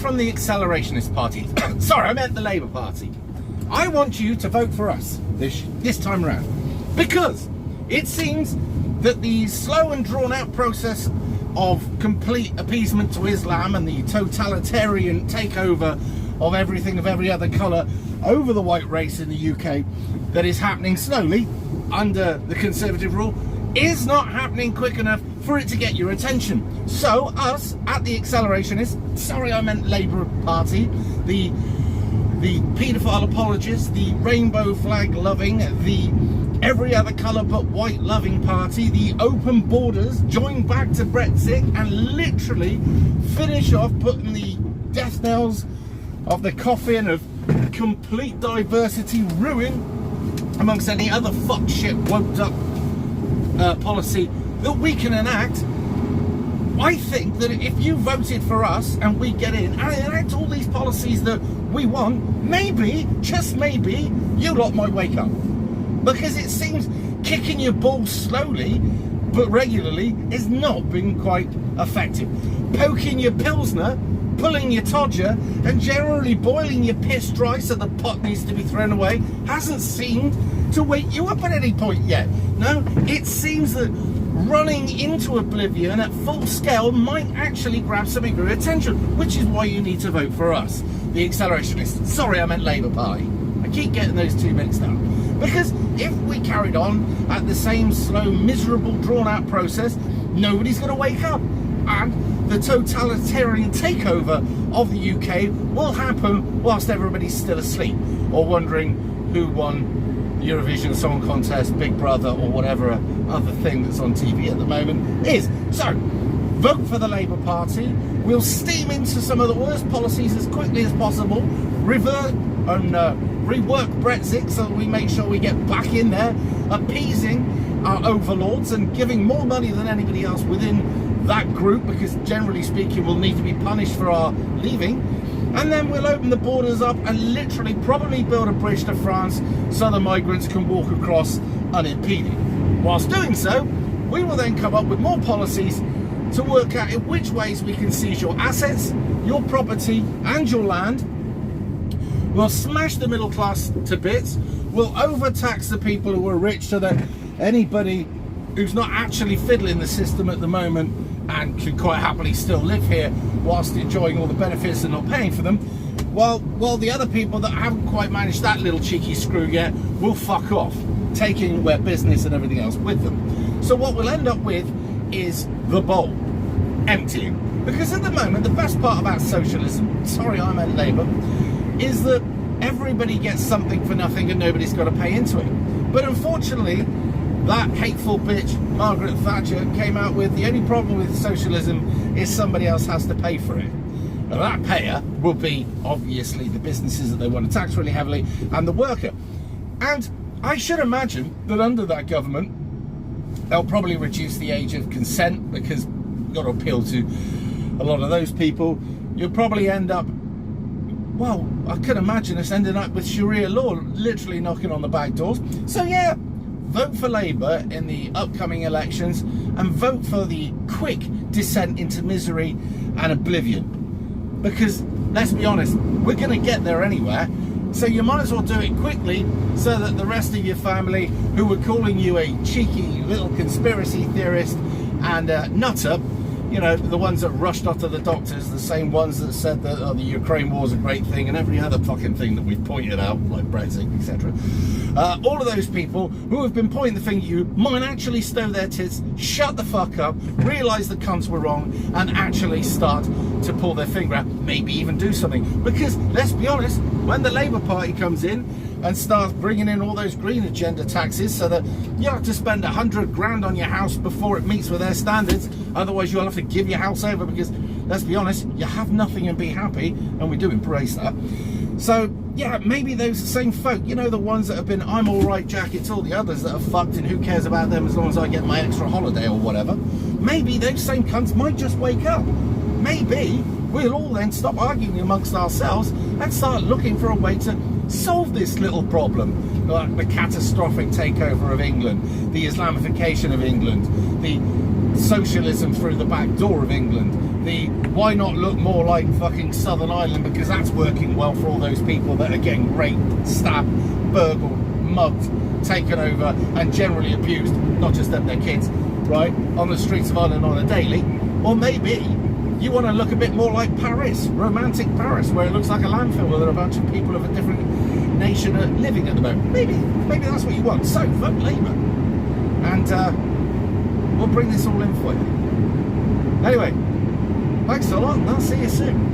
from the Accelerationist Party. Sorry, I meant the Labour Party. I want you to vote for us this time around, because it seems that the slow and drawn out process of complete appeasement to Islam and the totalitarian takeover of everything of every other colour over the white race in the UK that is happening slowly under the Conservative rule is not happening quick enough for it to get your attention. So us at the Accelerationists, sorry I meant Labour Party, the paedophile apologists, the rainbow flag loving, the every other colour but white loving party, the open borders, join back to Brexit and literally finish off putting the death knells of the coffin of complete diversity ruin amongst any other fuck shit woked up policy that we can enact. I think that if you voted for us and we get in and enact all these policies that we want, maybe, just maybe, you lot might wake up. Because it seems kicking your balls slowly but regularly is not been quite effective. Poking your pilsner, pulling your todger, and generally boiling your piss dry so the pot needs to be thrown away hasn't seemed to wake you up at any point yet. No, it seems that running into oblivion at full scale might actually grab some of your attention, which is why you need to vote for us, the Accelerationists. Sorry, I meant Labour Party. I keep getting those two mixed up. Because if we carried on at the same slow, miserable, drawn-out process, nobody's going to wake up. And the totalitarian takeover of the UK will happen whilst everybody's still asleep or wondering who won the Eurovision Song Contest, Big Brother, or whatever other thing that's on TV at the moment is. So, vote for the Labour Party. We'll steam into some of the worst policies as quickly as possible, revert and rework Brexit so that we make sure we get back in there, appeasing our overlords and giving more money than anybody else within that group, because generally speaking we'll need to be punished for our leaving. And then we'll open the borders up and literally probably build a bridge to France so the migrants can walk across unimpeded. Whilst doing so, we will then come up with more policies to work out in which ways we can seize your assets, your property and your land. We'll smash the middle class to bits. We'll overtax the people who are rich so that anybody who's not actually fiddling the system at the moment and can quite happily still live here whilst enjoying all the benefits and not paying for them, while the other people that haven't quite managed that little cheeky screw yet will fuck off, taking their business and everything else with them. So what we'll end up with is the bowl emptying. Because at the moment, the best part about socialism, sorry I meant Labour, is that everybody gets something for nothing and nobody's got to pay into it. But unfortunately, that hateful bitch Margaret Thatcher came out with the only problem with socialism is somebody else has to pay for it. Now that payer will be obviously the businesses that they want to tax really heavily and the worker. And I should imagine that under that government they'll probably reduce the age of consent, because you've got to appeal to a lot of those people. You'll probably end up, well, I could imagine us ending up with Sharia law literally knocking on the back doors. So yeah, vote for Labour in the upcoming elections and vote for the quick descent into misery and oblivion. Because, let's be honest, we're going to get there anywhere. So you might as well do it quickly so that the rest of your family, who were calling you a cheeky little conspiracy theorist and nutter, you know, the ones that rushed off to the doctors, the same ones that said that the Ukraine war's a great thing and every other fucking thing that we've pointed out, like Brexit, etc. All of those people who have been pointing the finger at you might actually stow their tits, shut the fuck up, realise the cunts were wrong, and actually start to pull their finger out, maybe even do something. Because, let's be honest, when the Labour Party comes in and starts bringing in all those green agenda taxes so that you have to spend 100 grand on your house before it meets with their standards, otherwise you'll have to give your house over, because let's be honest, you have nothing and be happy, and we do embrace that. So yeah, maybe those same folk, you know, the ones that have been I'm alright jackets, all the others that are fucked and who cares about them as long as I get my extra holiday or whatever, maybe those same cunts might just wake up. Maybe we'll all then stop arguing amongst ourselves and start looking for a way to solve this little problem, like the catastrophic takeover of England, the Islamification of England, the socialism through the back door of England, the why not look more like fucking Southern Ireland, because that's working well for all those people that are getting raped, stabbed, burgled, mugged, taken over and generally abused, not just them, their kids, right, on the streets of Ireland on a daily. Or maybe you want to look a bit more like Paris, romantic Paris, where it looks like a landfill where there are a bunch of people of a different nation are living at the moment. Maybe that's what you want. So vote Labour, and we'll bring this all in for you. Anyway, thanks a lot, and I'll see you soon.